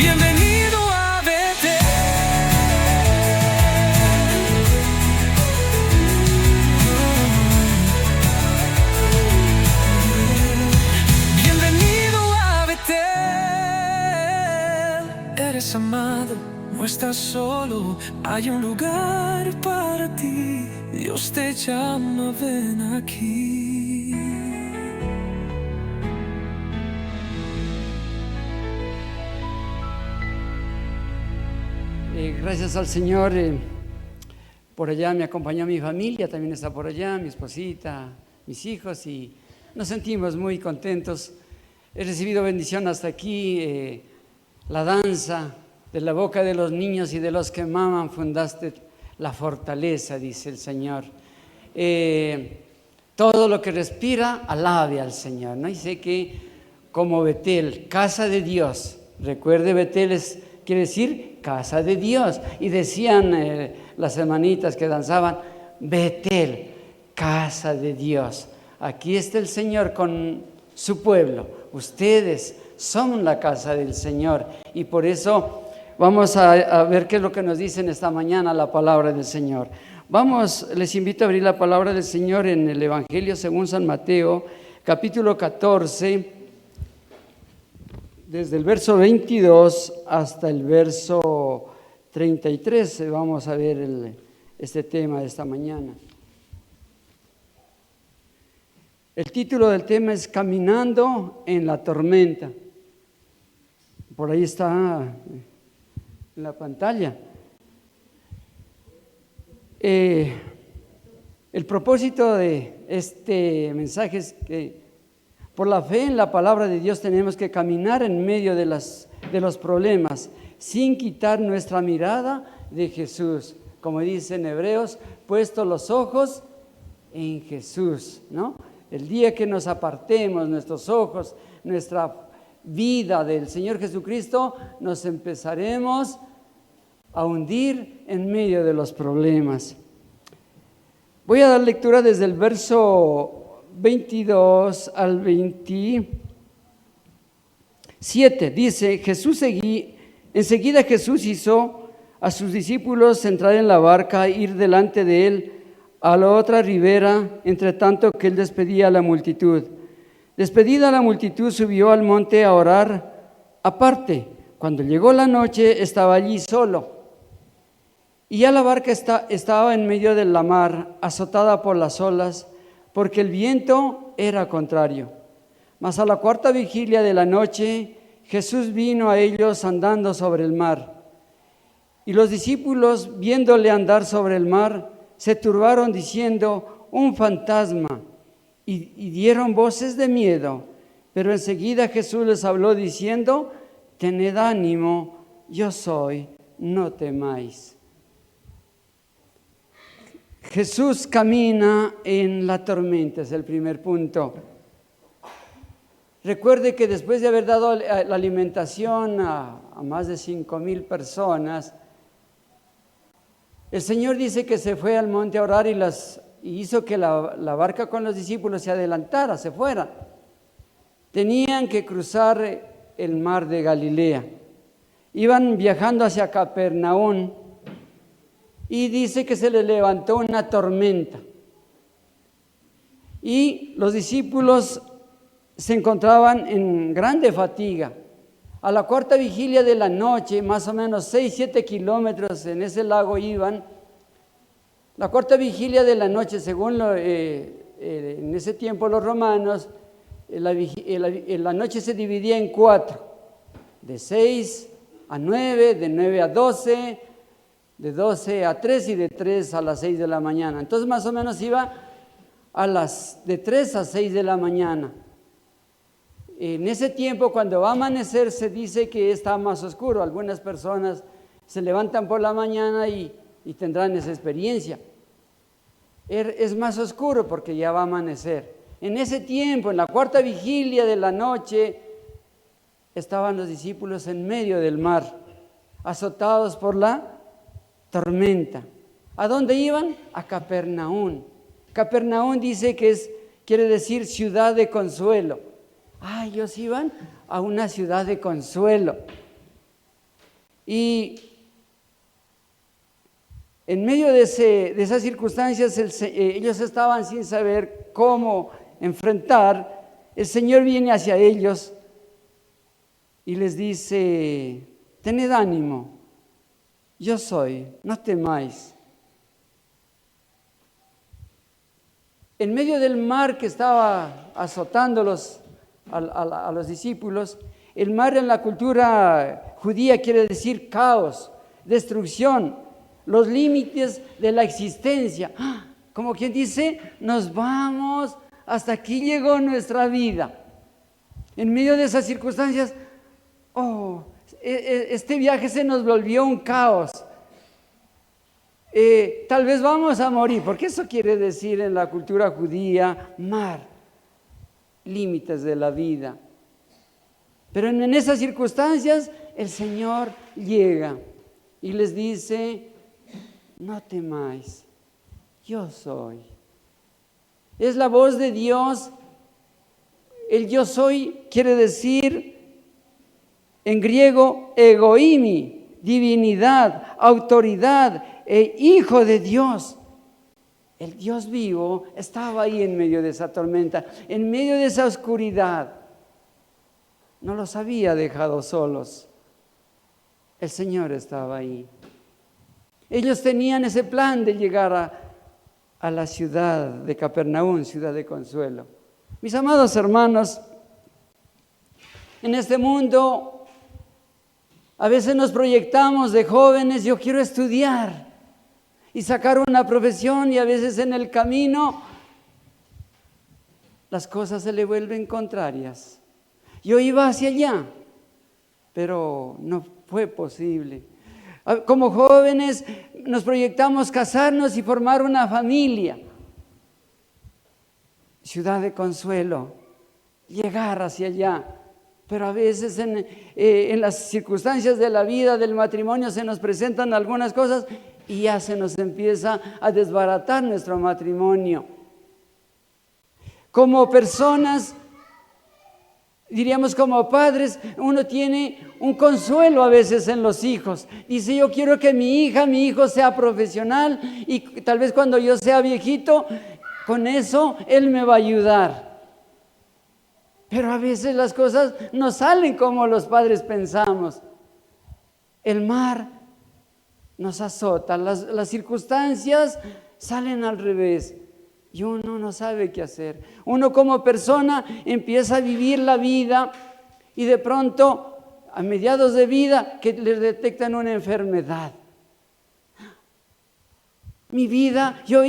Bienvenido a Betel. Bienvenido a Betel. Eres amado, no estás solo, hay un lugar para ti. Dios te llama, ven aquí. Gracias al Señor. Por allá me acompañó mi familia, también está por allá, mi esposita, mis hijos, y nos sentimos muy contentos. He recibido bendición hasta aquí, la danza de la boca de los niños y de los que maman fundaste la fortaleza, dice el Señor. Todo lo que respira, alabe al Señor, ¿no? Y sé que como Betel, casa de Dios, recuerde, Betel quiere decir casa de Dios. Y decían las hermanitas que danzaban, Betel, casa de Dios. Aquí está el Señor con su pueblo. Ustedes son la casa del Señor. Y por eso vamos a ver qué es lo que nos dice en esta mañana la palabra del Señor. Les invito a abrir la palabra del Señor en el Evangelio según San Mateo, capítulo 14, desde el verso 22 hasta el verso 33. Vamos a ver este tema de esta mañana. El título del tema es Caminando en la tormenta. Por ahí está en la pantalla. El propósito de este mensaje es que por la fe en la palabra de Dios tenemos que caminar en medio de los problemas sin quitar nuestra mirada de Jesús. Como dice en Hebreos, puesto los ojos en Jesús, ¿no? El día que nos apartemos nuestros ojos, nuestra vida del Señor Jesucristo, nos empezaremos a hundir en medio de los problemas. Voy a dar lectura desde el verso 22 al 27. Dice, enseguida Jesús hizo a sus discípulos entrar en la barca, ir delante de él a la otra ribera, entre tanto que él despedía a la multitud. Despedida la multitud, subió al monte a orar aparte. Cuando llegó la noche, estaba allí solo. Y ya la barca estaba en medio de la mar, azotada por las olas, porque el viento era contrario. Mas a la cuarta vigilia de la noche, Jesús vino a ellos andando sobre el mar. Y los discípulos, viéndole andar sobre el mar, se turbaron diciendo, un fantasma, y dieron voces de miedo. Pero enseguida Jesús les habló diciendo, tened ánimo, yo soy, no temáis. Jesús camina en la tormenta, es el primer punto. Recuerde que después de haber dado la alimentación a más de 5,000 personas, el Señor dice que se fue al monte a orar y hizo que la barca con los discípulos se adelantara, se fuera. Tenían que cruzar el mar de Galilea. Iban viajando hacia Capernaum. Y dice que se le levantó una tormenta. Y los discípulos se encontraban en grande fatiga. A la cuarta vigilia de la noche, más o menos 6-7 kilómetros en ese lago iban. La cuarta vigilia de la noche, según en ese tiempo los romanos, la noche se dividía en 4. De 6 a 9, de 9 a 12, de 12 a 3 y de 3 a las 6 de la mañana. Entonces más o menos iba de 3 a 6 de la mañana. En ese tiempo, cuando va a amanecer, se dice que está más oscuro. Algunas personas se levantan por la mañana y tendrán esa experiencia. Es más oscuro porque ya va a amanecer. En ese tiempo, en la cuarta vigilia de la noche, estaban los discípulos en medio del mar, azotados por la tormenta. ¿A dónde iban? A Capernaum. Capernaum dice que quiere decir ciudad de consuelo. Ellos iban a una ciudad de consuelo. Y en medio de esas circunstancias, ellos estaban sin saber cómo enfrentar. El Señor viene hacia ellos y les dice: tened ánimo, yo soy, no temáis. En medio del mar que estaba azotándolos a los discípulos, el mar en la cultura judía quiere decir caos, destrucción, los límites de la existencia. Como quien dice, nos vamos, hasta aquí llegó nuestra vida. En medio de esas circunstancias, este viaje se nos volvió un caos. Tal vez vamos a morir, porque eso quiere decir en la cultura judía, mar, límites de la vida. Pero en esas circunstancias el Señor llega y les dice: no temáis, yo soy. Es la voz de Dios. El yo soy quiere decir en griego egoimi, divinidad, autoridad, hijo de Dios. El Dios vivo estaba ahí en medio de esa tormenta, en medio de esa oscuridad. No los había dejado solos. El Señor estaba ahí. Ellos tenían ese plan de llegar a la ciudad de Capernaum, ciudad de consuelo. Mis amados hermanos, en este mundo a veces nos proyectamos de jóvenes: yo quiero estudiar y sacar una profesión, y a veces en el camino las cosas se le vuelven contrarias. Yo iba hacia allá, pero no fue posible. Como jóvenes nos proyectamos casarnos y formar una familia. Ciudad de consuelo, llegar hacia allá. Pero a veces en las circunstancias de la vida, del matrimonio, se nos presentan algunas cosas y ya se nos empieza a desbaratar nuestro matrimonio. Como personas, diríamos como padres, uno tiene un consuelo a veces en los hijos. Dice: yo quiero que mi hijo sea profesional, y tal vez cuando yo sea viejito, con eso él me va a ayudar. Pero a veces las cosas no salen como los padres pensamos. El mar nos azota, las circunstancias salen al revés y uno no sabe qué hacer. Uno como persona empieza a vivir la vida y de pronto, a mediados de vida, que le detectan una enfermedad. Mi vida, yo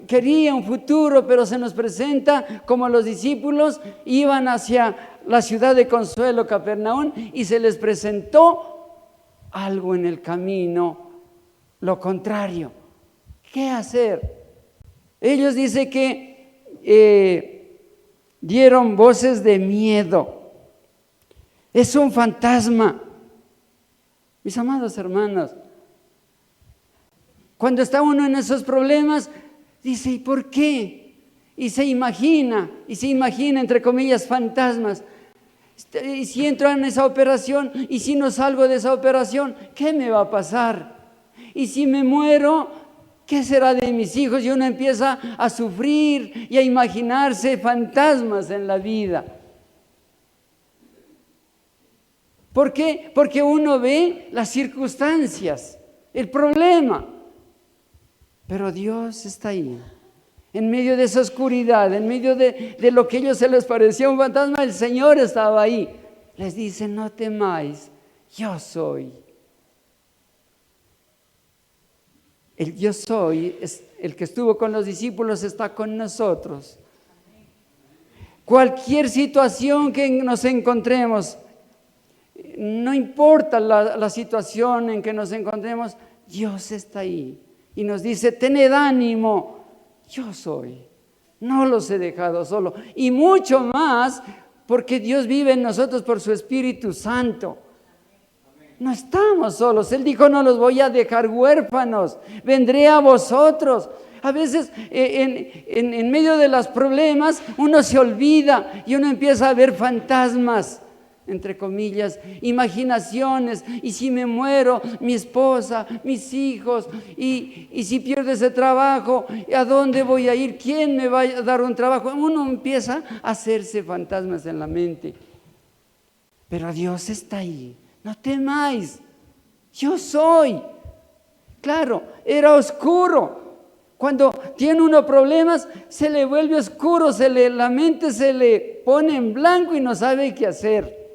quería un futuro, pero se nos presenta como los discípulos iban hacia la ciudad de consuelo, Capernaum, y se les presentó algo en el camino, lo contrario. ¿Qué hacer? Ellos dicen que dieron voces de miedo. Es un fantasma. Mis amados hermanos, cuando está uno en esos problemas, dice: ¿y por qué? Y se imagina, entre comillas, fantasmas. Y si entro en esa operación, y si no salgo de esa operación, ¿qué me va a pasar? Y si me muero, ¿qué será de mis hijos? Y uno empieza a sufrir y a imaginarse fantasmas en la vida. ¿Por qué? Porque uno ve las circunstancias, el problema. Pero Dios está ahí, en medio de esa oscuridad, en medio de lo que a ellos se les parecía un fantasma. El Señor estaba ahí. Les dice: no temáis, yo soy. El yo soy, es el que estuvo con los discípulos, está con nosotros. Cualquier situación que nos encontremos, no importa la situación en que nos encontremos, Dios está ahí. Y nos dice: tened ánimo, yo soy, no los he dejado solo. Y mucho más porque Dios vive en nosotros por su Espíritu Santo. No estamos solos. Él dijo: no los voy a dejar huérfanos, vendré a vosotros. A veces en medio de los problemas uno se olvida y uno empieza a ver fantasmas. entre comillas, imaginaciones. Y si me muero, mi esposa, mis hijos, y si pierdo ese trabajo, ¿a dónde voy a ir? ¿Quién me va a dar un trabajo? Uno empieza a hacerse fantasmas en la mente. Pero Dios está ahí. No temáis, yo soy. Claro, era oscuro. Cuando tiene uno problemas, se le vuelve oscuro, la mente se le pone en blanco y no sabe qué hacer.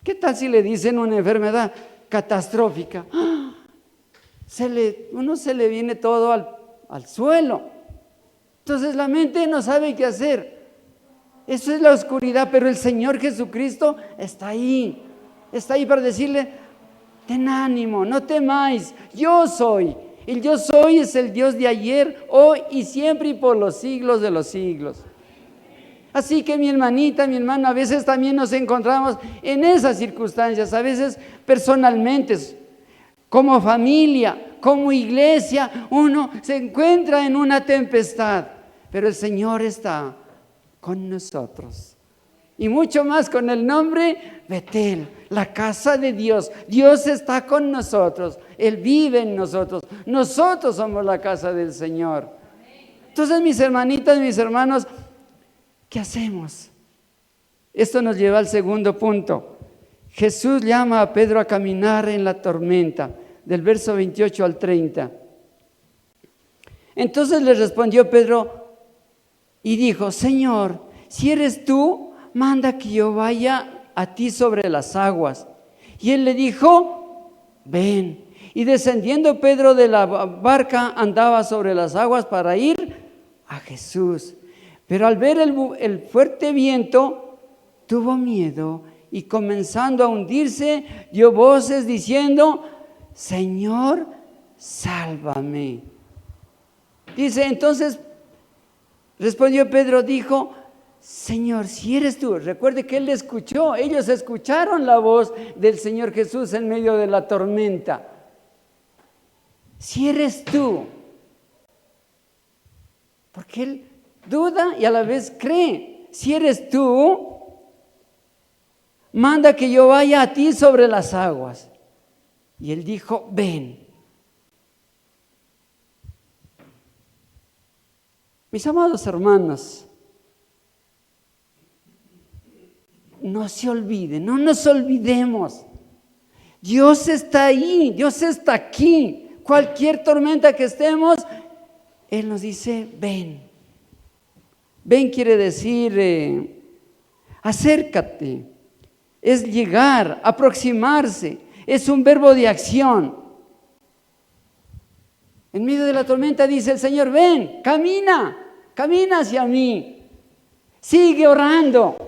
¿Qué tal si le dicen una enfermedad catastrófica? Uno se le viene todo al suelo. Entonces la mente no sabe qué hacer. Eso es la oscuridad, pero el Señor Jesucristo está ahí. Está ahí para decirle, ten ánimo, no temáis, yo soy. El yo soy es el Dios de ayer, hoy y siempre y por los siglos de los siglos. Así que mi hermanita, mi hermano, a veces también nos encontramos en esas circunstancias, a veces personalmente, como familia, como iglesia, uno se encuentra en una tempestad, pero el Señor está con nosotros. Y mucho más con el nombre Betel, la casa de Dios. Dios está con nosotros, Él vive en nosotros. Nosotros somos la casa del Señor. Entonces, mis hermanitas, mis hermanos, ¿qué hacemos? Esto nos lleva al segundo punto. Jesús llama a Pedro a caminar en la tormenta, del verso 28 al 30. Entonces le respondió Pedro y dijo, Señor, si eres tú, manda que yo vaya a ti sobre las aguas. Y él le dijo, ven. Y descendiendo Pedro de la barca, andaba sobre las aguas para ir a Jesús. Pero al ver el fuerte viento, tuvo miedo y comenzando a hundirse, dio voces diciendo, Señor, sálvame. Dice, entonces respondió Pedro, dijo, Señor, si eres tú. Recuerde que él le escuchó, ellos escucharon la voz del Señor Jesús en medio de la tormenta. Si eres tú, porque él duda y a la vez cree. Si eres tú, manda que yo vaya a ti sobre las aguas. Y él dijo, ven. Mis amados hermanos, no se olviden, no nos olvidemos. Dios está ahí, Dios está aquí. Cualquier tormenta que estemos, Él nos dice, ven. Ven quiere decir, acércate. Es llegar, aproximarse. Es un verbo de acción. En medio de la tormenta dice el Señor, ven, camina hacia mí. Sigue orando.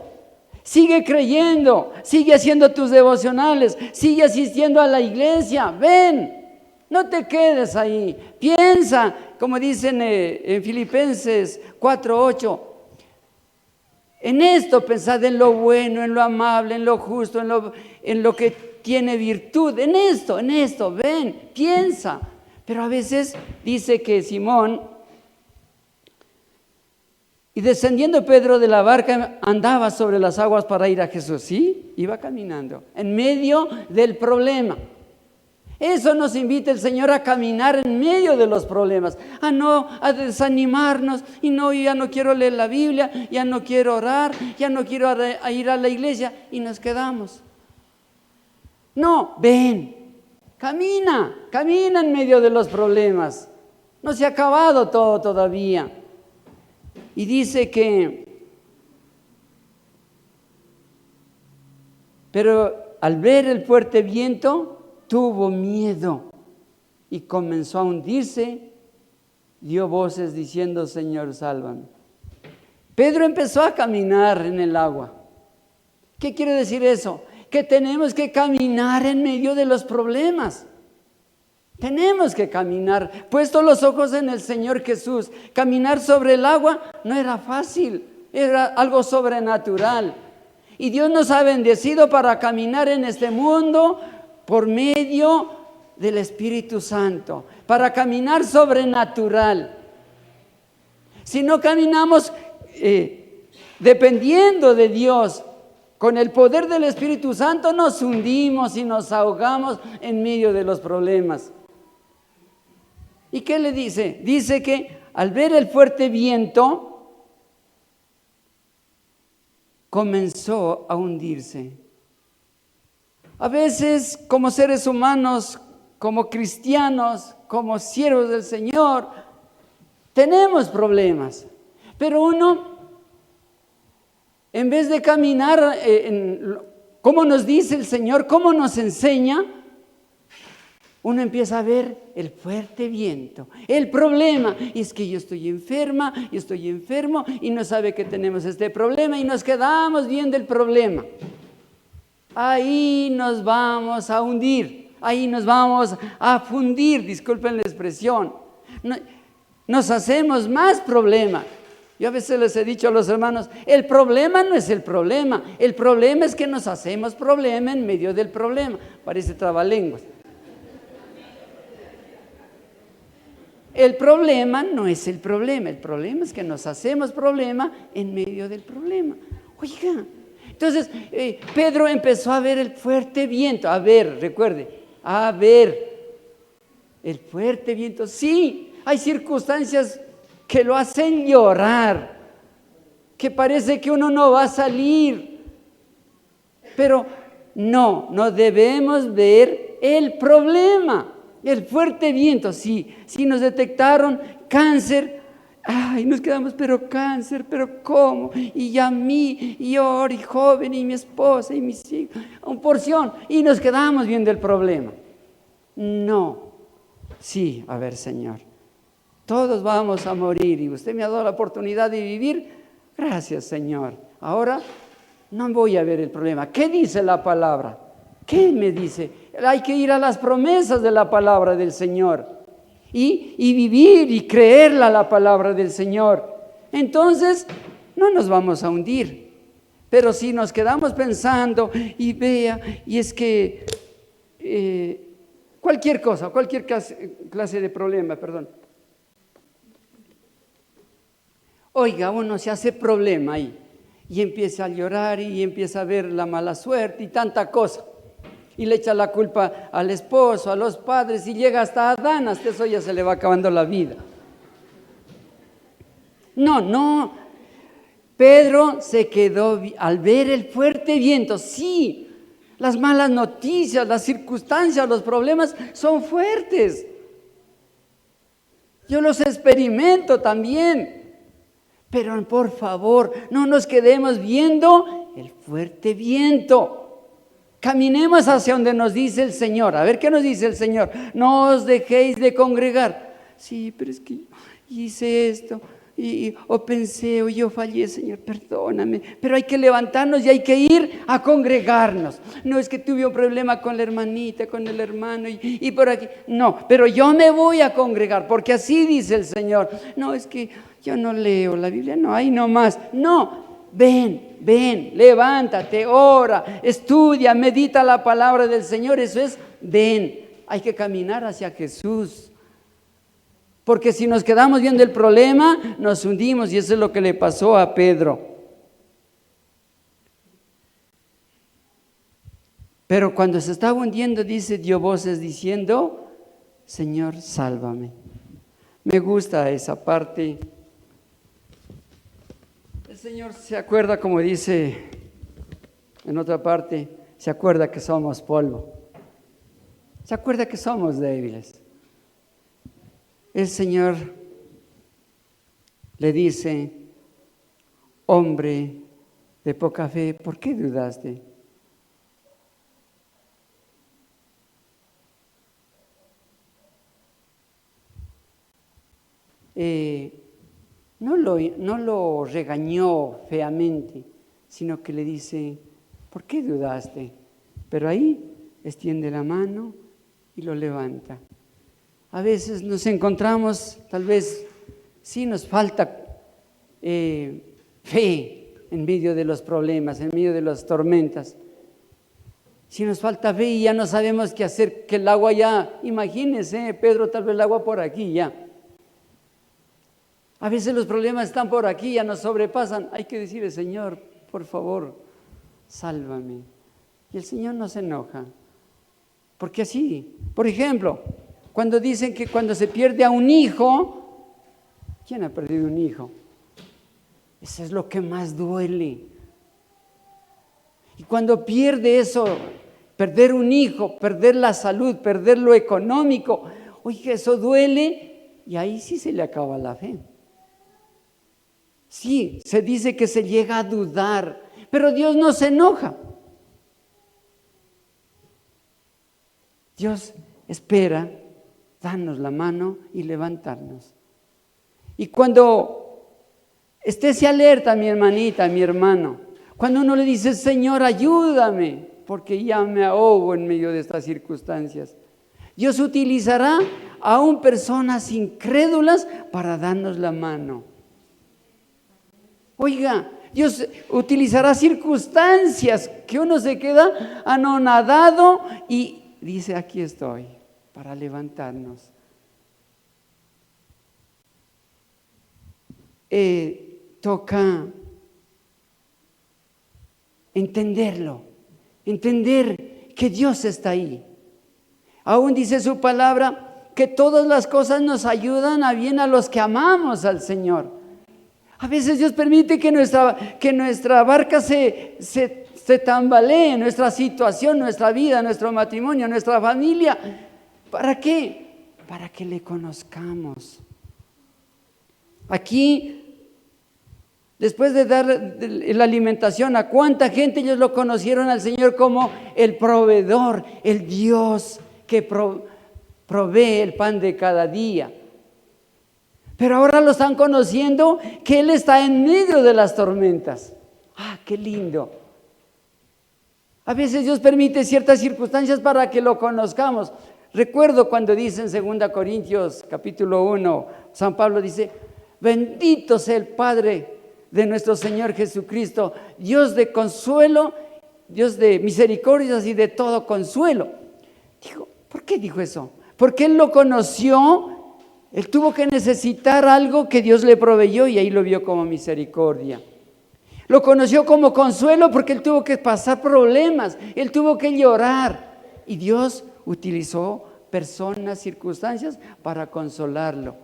Sigue creyendo, sigue haciendo tus devocionales, sigue asistiendo a la iglesia, ven, no te quedes ahí, piensa, como dicen en Filipenses 4:8, en esto pensad en lo bueno, en lo amable, en lo justo, en lo que tiene virtud, en esto, ven, piensa. Pero a veces dice que Simón, y descendiendo Pedro de la barca, andaba sobre las aguas para ir a Jesús. Sí, iba caminando en medio del problema. Eso nos invita el Señor a caminar en medio de los problemas, a desanimarnos. Y no, ya no quiero leer la Biblia, ya no quiero orar, ya no quiero ir a la iglesia y nos quedamos. No, ven, camina en medio de los problemas. No se ha acabado todo todavía. Y dice pero al ver el fuerte viento, tuvo miedo y comenzó a hundirse, dio voces diciendo, Señor, sálvame. Pedro empezó a caminar en el agua. ¿Qué quiere decir eso? Que tenemos que caminar en medio de los problemas. Tenemos que caminar, puesto los ojos en el Señor Jesús. Caminar sobre el agua no era fácil, era algo sobrenatural. Y Dios nos ha bendecido para caminar en este mundo por medio del Espíritu Santo, para caminar sobrenatural. Si no caminamos dependiendo de Dios, Con el poder del Espíritu Santo nos hundimos y nos ahogamos en medio de los problemas. ¿Y qué le dice? Dice que al ver el fuerte viento, comenzó a hundirse. A veces, como seres humanos, como cristianos, como siervos del Señor, tenemos problemas. Pero uno, en vez de caminar como nos dice el Señor, como nos enseña, uno empieza a ver el fuerte viento, el problema. Y es que yo estoy enferma, yo estoy enfermo y no sabe que tenemos este problema y nos quedamos viendo el problema. Ahí nos vamos a hundir, ahí nos vamos a fundir, disculpen la expresión. Nos hacemos más problema. Yo a veces les he dicho a los hermanos, el problema no es el problema es que nos hacemos problema en medio del problema. Parece trabalenguas. El problema no es el problema es que nos hacemos problema en medio del problema. Oiga, entonces Pedro empezó a ver el fuerte viento, recuerde, el fuerte viento. Sí, hay circunstancias que lo hacen llorar, que parece que uno no va a salir, pero no debemos ver el problema. El fuerte viento, sí nos detectaron cáncer, nos quedamos, pero cáncer, pero ¿cómo? Y ya mí, y yo, y joven, y mi esposa, y mis hijos, una porción, y nos quedamos viendo el problema. No, sí, a ver, Señor, todos vamos a morir, y usted me ha dado la oportunidad de vivir, gracias, Señor. Ahora no voy a ver el problema. ¿Qué dice la palabra? ¿Qué me dice? Hay que ir a las promesas de la palabra del Señor y vivir y creerla la palabra del Señor. Entonces no nos vamos a hundir. Pero si nos quedamos pensando y es que cualquier clase de problema, oiga, uno se hace problema ahí y empieza a llorar y empieza a ver la mala suerte y tanta cosa. Y le echa la culpa al esposo, a los padres, y llega hasta Adán, hasta eso ya se le va acabando la vida. No, Pedro se quedó al ver el fuerte viento. Sí, las malas noticias, las circunstancias, los problemas son fuertes. Yo los experimento también. Pero por favor, no nos quedemos viendo el fuerte viento. Caminemos hacia donde nos dice el Señor. A ver qué nos dice el Señor. No os dejéis de congregar. Sí, pero es que hice esto o pensé o yo fallé, Señor, perdóname. Pero hay que levantarnos y hay que ir a congregarnos. No es que tuve un problema con la hermanita, con el hermano y por aquí. No, pero yo me voy a congregar porque así dice el Señor. No, es que yo no leo la Biblia, no, ahí nomás. No. Ven, levántate, ora, estudia, medita la palabra del Señor. Eso es, ven, hay que caminar hacia Jesús. Porque si nos quedamos viendo el problema, nos hundimos y eso es lo que le pasó a Pedro. Pero cuando se estaba hundiendo, dio voces diciendo, Señor, sálvame. Me gusta esa parte. El Señor se acuerda, como dice en otra parte, se acuerda que somos polvo. Se acuerda que somos débiles. El Señor le dice, hombre de poca fe, ¿por qué dudaste? No lo regañó feamente, sino que le dice, ¿por qué dudaste? Pero ahí extiende la mano y lo levanta. A veces nos encontramos, tal vez sí nos falta fe en medio de los problemas, en medio de las tormentas. Si nos falta fe y ya no sabemos qué hacer, que el agua ya, imagínense, Pedro, tal vez el agua por aquí ya. A veces los problemas están por aquí, ya nos sobrepasan. Hay que decirle, Señor, por favor, sálvame. Y el Señor no se enoja. Porque así, por ejemplo, cuando dicen que cuando se pierde a un hijo, ¿quién ha perdido un hijo? Eso es lo que más duele. Y cuando pierde eso, perder un hijo, perder la salud, perder lo económico, oye, eso duele y ahí sí se le acaba la fe. Sí, se dice que se llega a dudar, pero Dios no se enoja. Dios espera darnos la mano y levantarnos. Y cuando estése alerta, mi hermanita, mi hermano, cuando uno le dice, Señor, ayúdame, porque ya me ahogo en medio de estas circunstancias, Dios utilizará aún personas incrédulas para darnos la mano. Oiga, Dios utilizará circunstancias que uno se queda anonadado y dice, aquí estoy, para levantarnos. Toca entenderlo, entender que Dios está ahí. Aún dice su palabra que todas las cosas nos ayudan a bien a los que amamos al Señor. A veces Dios permite que nuestra barca se tambalee, nuestra situación, nuestra vida, nuestro matrimonio, nuestra familia. ¿Para qué? Para que le conozcamos. Aquí, después de dar la alimentación, ¿a cuánta gente ellos lo conocieron al Señor como el proveedor, el Dios que provee el pan de cada día? Pero ahora lo están conociendo que Él está en medio de las tormentas. ¡Ah, qué lindo! A veces Dios permite ciertas circunstancias para que lo conozcamos. Recuerdo cuando dice en 2 Corintios capítulo 1, San Pablo dice, bendito sea el Padre de nuestro Señor Jesucristo, Dios de consuelo, Dios de misericordias y de todo consuelo. Dijo, ¿por qué dijo eso? Porque Él lo conoció. Él tuvo que necesitar algo que Dios le proveyó y ahí lo vio como misericordia. Lo conoció como consuelo porque Él tuvo que pasar problemas, Él tuvo que llorar. Y Dios utilizó personas, circunstancias para consolarlo.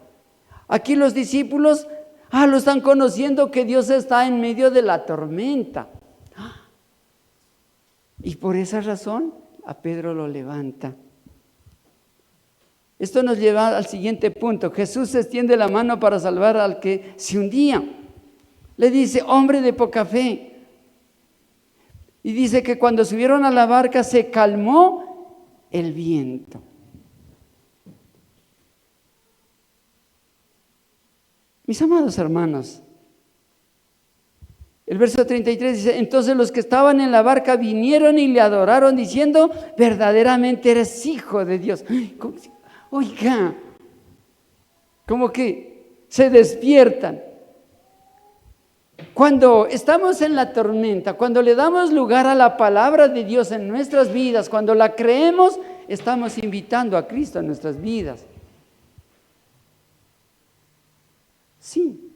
Aquí los discípulos, lo están conociendo que Dios está en medio de la tormenta. Y por esa razón a Pedro lo levanta. Esto nos lleva al siguiente punto. Jesús extiende la mano para salvar al que se hundía. Le dice, hombre de poca fe. Y dice que cuando subieron a la barca se calmó el viento. Mis amados hermanos, el verso 33 dice, entonces los que estaban en la barca vinieron y le adoraron diciendo, verdaderamente eres hijo de Dios. Oiga, como que se despiertan. Cuando estamos en la tormenta, cuando le damos lugar a la palabra de Dios en nuestras vidas, cuando la creemos, estamos invitando a Cristo a nuestras vidas. Sí.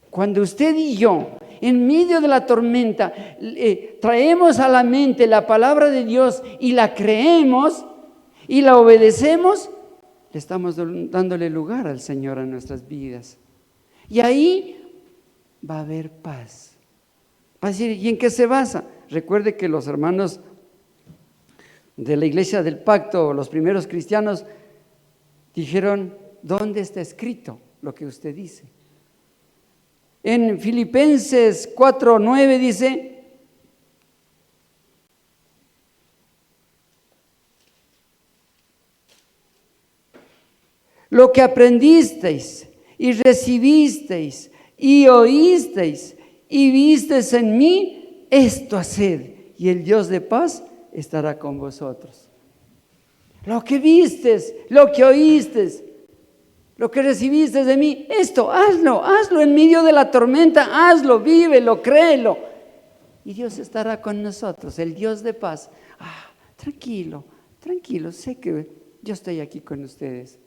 Cuando usted y yo, en medio de la tormenta, traemos a la mente la palabra de Dios y la creemos y la obedecemos, le estamos dándole lugar al Señor a nuestras vidas. Y ahí va a haber paz. Va a decir, ¿y en qué se basa? Recuerde que los hermanos de la Iglesia del Pacto, los primeros cristianos, dijeron, ¿dónde está escrito lo que usted dice? En Filipenses 4:9 dice, lo que aprendisteis y recibisteis y oísteis y visteis en mí, esto haced, y el Dios de paz estará con vosotros. Lo que vistes, lo que oíste, lo que recibiste de mí, esto, hazlo en medio de la tormenta, hazlo, vívelo, créelo. Y Dios estará con nosotros, el Dios de paz. Tranquilo, sé que yo estoy aquí con ustedes.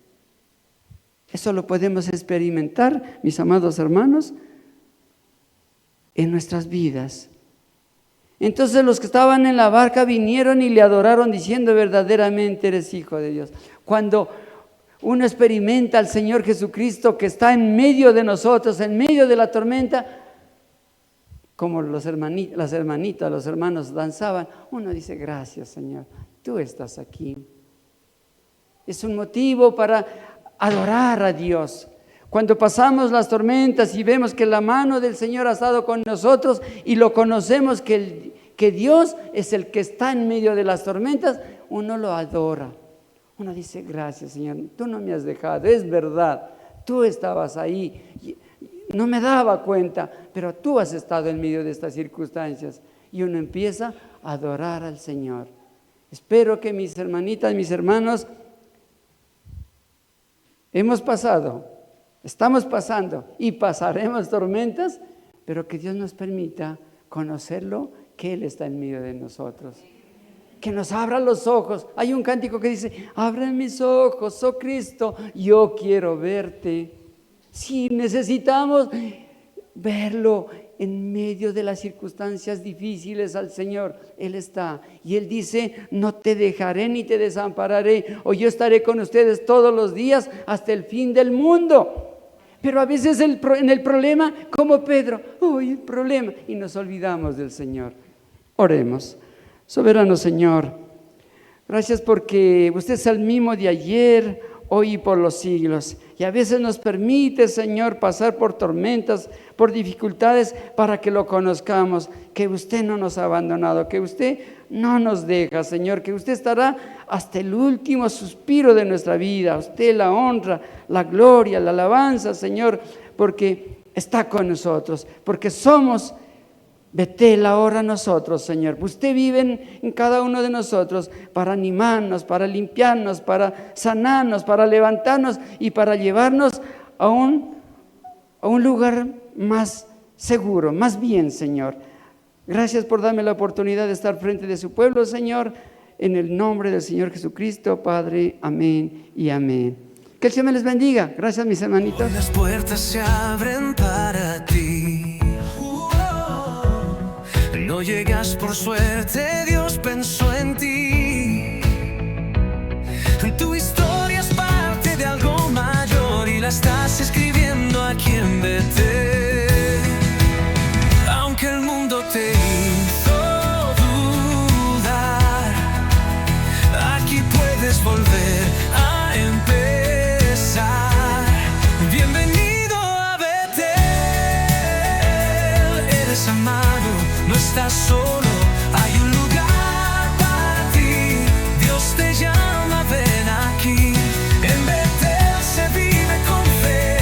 Eso lo podemos experimentar, mis amados hermanos, en nuestras vidas. Entonces los que estaban en la barca vinieron y le adoraron diciendo: verdaderamente eres Hijo de Dios. Cuando uno experimenta al Señor Jesucristo que está en medio de nosotros, en medio de la tormenta, como las hermanitas, los hermanos danzaban, uno dice: gracias, Señor, tú estás aquí. Es un motivo para adorar a Dios. Cuando pasamos las tormentas y vemos que la mano del Señor ha estado con nosotros y lo conocemos que Dios es el que está en medio de las tormentas, uno lo adora. Uno dice: gracias, Señor, tú no me has dejado, es verdad, tú estabas ahí. No me daba cuenta, pero tú has estado en medio de estas circunstancias. Y uno empieza a adorar al Señor. Espero que mis hermanitas, mis hermanos, estamos pasando y pasaremos tormentas, pero que Dios nos permita conocerlo, que Él está en medio de nosotros. Que nos abra los ojos. Hay un cántico que dice: abran mis ojos, oh Cristo, yo quiero verte. Sí, necesitamos verlo en medio de las circunstancias difíciles al Señor. Él está y Él dice: no te dejaré ni te desampararé, o yo estaré con ustedes todos los días hasta el fin del mundo. Pero a veces en el problema, como Pedro, el problema, y nos olvidamos del Señor. Oremos. Soberano Señor, gracias porque usted es el mismo de ayer, hoy y por los siglos. Y a veces nos permite, Señor, pasar por tormentas, por dificultades, para que lo conozcamos, que usted no nos ha abandonado, que usted no nos deja, Señor, que usted estará hasta el último suspiro de nuestra vida. A usted la honra, la gloria, la alabanza, Señor, porque está con nosotros, porque somos Betel ahora nosotros, Señor. Usted vive en cada uno de nosotros para animarnos, para limpiarnos, para sanarnos, para levantarnos y para llevarnos a un lugar más seguro, más bien, Señor. Gracias por darme la oportunidad de estar frente de su pueblo, Señor. En el nombre del Señor Jesucristo, Padre. Amén y amén. Que el Señor me les bendiga. Gracias, mis hermanitos. Hoy las puertas se abren para ti. No llegas por suerte, Dios pensó en ti. Tu historia es parte de algo mayor y la estás escribiendo aquí en Betel. Aunque el mundo te hizo dudar, aquí puedes volver a empezar. Bienvenido a Betel, eres amado. No estás solo, hay un lugar para ti. Dios te llama, ven aquí. En Betel se vive con fe.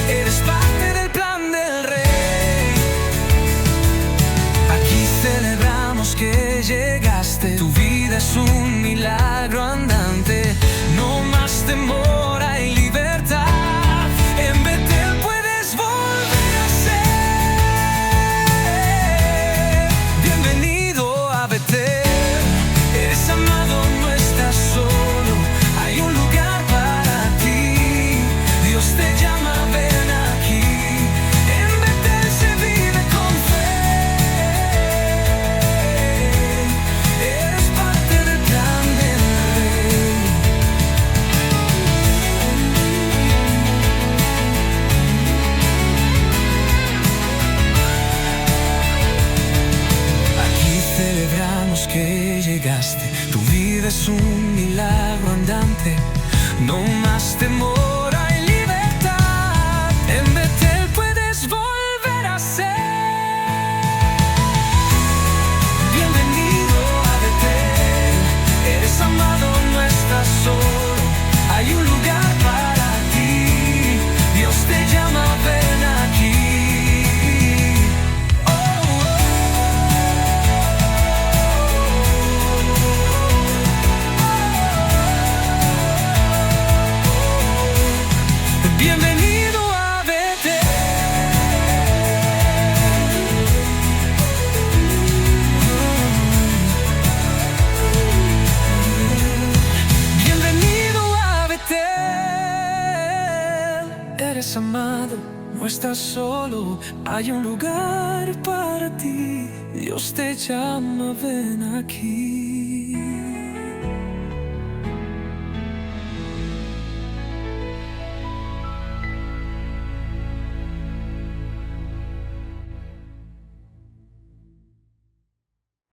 Eres parte del plan del Rey. Aquí celebramos que llegaste. Tu vida es un milagro andante. No más temor, hay libertad. En Betel puedes volver a ser. Eres amado, no estás solo, hay un lugar para ti. Dios te llama, ven aquí. En Betel se vive con fe. Eres parte del plan del Rey. Aquí celebramos que llegaste. Tu vida es un milagro andante. No más temor, hay libertad. En Betel puedes volver a ser. Bienvenido a Betel. Eres amado, no estás solo. Hay un lugar para ti. Dios te llama, ven aquí. Bienvenido a Betel. Bienvenido a Betel. Eres amado, No estás solo, hay un lugar para ti. Dios te llama, ven aquí.